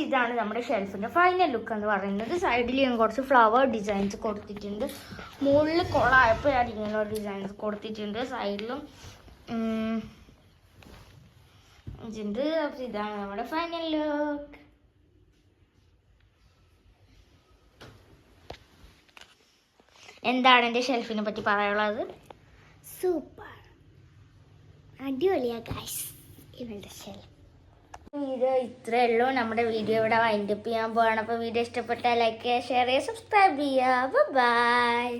ഇതാണ് നമ്മുടെ ഷെൽഫിന്റെ final look എന്ന് പറയുന്നത്. സൈഡിൽ ഞാൻ കുറച്ച് ഫ്ലവർ ഡിസൈൻസ് കൊടുത്തിട്ടുണ്ട്. മുകളിൽ കൊളായപ്പോൾ ഞാൻ ഇങ്ങനെയുള്ള ഡിസൈൻസ് കൊടുത്തിട്ടുണ്ട്. സൈഡിലും ഇതുണ്ട്. അപ്പോൾ ഇതാണ് നമ്മുടെ ഫൈനൽ ലുക്ക്. എന്താണ് എൻ്റെ ഷെൽഫിനെ പറ്റി പറയാനുള്ളത്? സൂപ്പർ, അടിപൊളിയാ ഗൈസ് ഇവളുടെ ഷെൽഫ്. വീഡിയോ ഇത്രയേ ഉള്ളൂ. നമ്മുടെ വീഡിയോ ഇവിടെ വൈൻഡപ്പ് ചെയ്യാൻ പോവാണ്. അപ്പോൾ വീഡിയോ ഇഷ്ടപ്പെട്ടാൽ ലൈക്ക് ചെയ്യുക, ഷെയർ ചെയ്യുക, സബ്സ്ക്രൈബ് ചെയ്യുക. ബൈ.